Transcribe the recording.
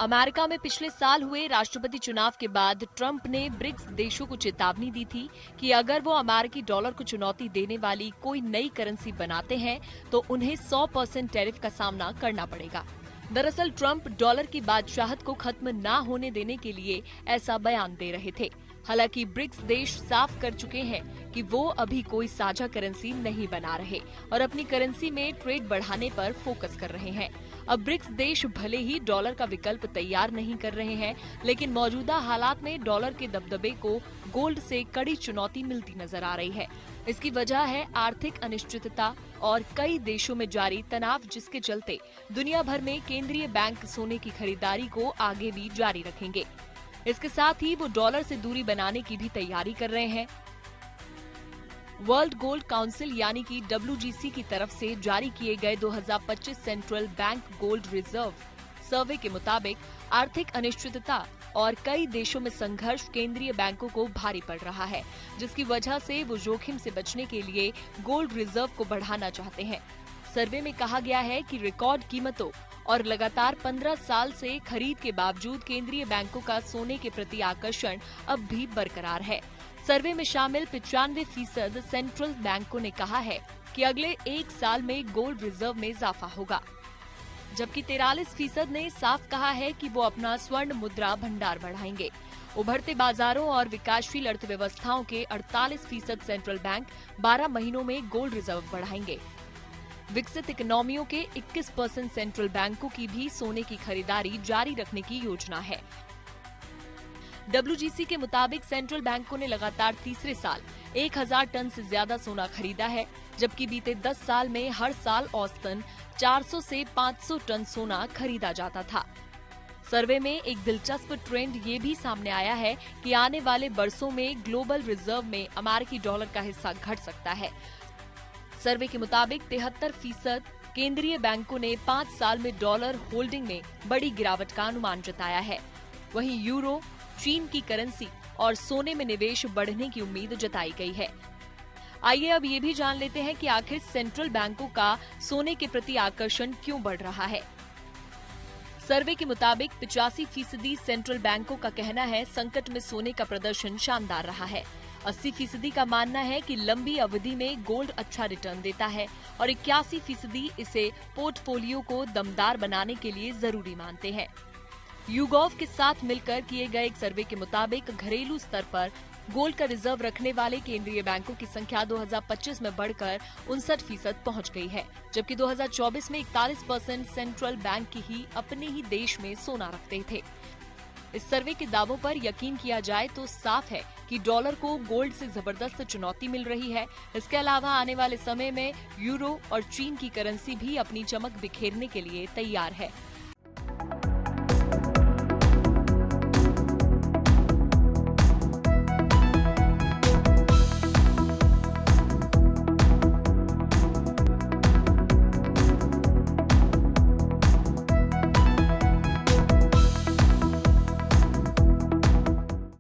America में पिछले साल हुए राष्ट्रपति चुनाव के बाद ट्रंप ने ब्रिक्स देशों को चेतावनी दी थी कि अगर वो अमेरिकी डॉलर को चुनौती देने वाली कोई नई करेंसी बनाते हैं तो उन्हें 100% टैरिफ का सामना करना पड़ेगा। दरअसल ट्रंप डॉलर की बादशाहत को खत्म न होने देने के लिए ऐसा बयान दे रहे थे। हालांकि ब्रिक्स देश साफ कर चुके हैं कि वो अभी कोई साझा करेंसी नहीं बना रहे और अपनी करेंसी में ट्रेड बढ़ाने पर फोकस कर रहे हैं। अब ब्रिक्स देश भले ही डॉलर का विकल्प तैयार नहीं कर रहे हैं, लेकिन मौजूदा हालात में डॉलर के दबदबे को गोल्ड से कड़ी चुनौती मिलती नजर आ रही है। इसकी वजह है आर्थिक अनिश्चितता और कई देशों में जारी तनाव, जिसके चलते दुनिया भर में केंद्रीय बैंक सोने की खरीदारी को आगे भी जारी रखेंगे। इसके साथ ही वो डॉलर से दूरी बनाने की भी तैयारी कर रहे हैं। वर्ल्ड गोल्ड काउंसिल यानी कि WGC की तरफ से जारी किए गए 2025 सेंट्रल बैंक गोल्ड रिजर्व सर्वे के मुताबिक आर्थिक अनिश्चितता और कई देशों में संघर्ष केंद्रीय बैंकों को भारी पड़ रहा है, जिसकी वजह से वो जोखिम से बचने के लिए गोल्ड रिजर्व को बढ़ाना चाहते हैं। सर्वे में कहा गया है कि रिकॉर्ड कीमतों और लगातार 15 साल से खरीद के बावजूद केंद्रीय बैंकों का सोने के प्रति आकर्षण अब भी बरकरार है। सर्वे में शामिल 95% सेंट्रल बैंकों ने कहा है कि अगले एक साल में गोल्ड रिजर्व में इजाफा होगा, जबकि 43% ने साफ कहा है कि वो अपना स्वर्ण मुद्रा भंडार बढ़ाएंगे। उभरते बाजारों और विकासशील अर्थव्यवस्थाओं के 48% सेंट्रल बैंक 12 महीनों में गोल्ड रिजर्व बढ़ाएंगे। विकसित इकोनॉमियों के 21% सेंट्रल बैंकों की भी सोने की खरीदारी जारी रखने की योजना है। WGC के मुताबिक सेंट्रल बैंकों ने लगातार तीसरे साल 1000 टन से ज्यादा सोना खरीदा है, जबकि बीते 10 साल में हर साल औसतन 400 से 500 टन सोना खरीदा जाता था। सर्वे में एक दिलचस्प ट्रेंड ये भी सामने आया है कि आने वाले वर्षों में ग्लोबल रिजर्व में अमेरिकी डॉलर का हिस्सा घट सकता है। सर्वे के मुताबिक 73% केंद्रीय बैंकों ने 5 साल में डॉलर होल्डिंग में बड़ी गिरावट का अनुमान जताया है। वहीं यूरो, चीन की करेंसी और सोने में निवेश बढ़ने की उम्मीद जताई गई है। आइए अब ये भी जान लेते हैं कि आखिर सेंट्रल बैंकों का सोने के प्रति आकर्षण क्यों बढ़ रहा है। सर्वे के मुताबिक 85% सेंट्रल बैंकों का कहना है संकट में सोने का प्रदर्शन शानदार रहा है। 80% का मानना है कि लंबी अवधि में गोल्ड अच्छा रिटर्न देता है और 81% इसे पोर्टफोलियो को दमदार बनाने के लिए जरूरी मानते हैं। यूगोव के साथ मिलकर किए गए एक सर्वे के मुताबिक घरेलू स्तर पर गोल्ड का रिजर्व रखने वाले केंद्रीय बैंकों की संख्या 2025 में बढ़कर 59% पहुंच गई है, जबकि 2024 में 41% सेंट्रल बैंक की ही अपने ही देश में सोना रखते थे। इस सर्वे के दावों पर यकीन किया जाए तो साफ है कि डॉलर को गोल्ड से जबरदस्त चुनौती मिल रही है। इसके अलावा आने वाले समय में यूरो और चीन की करेंसी भी अपनी चमक बिखेरने के लिए तैयार है।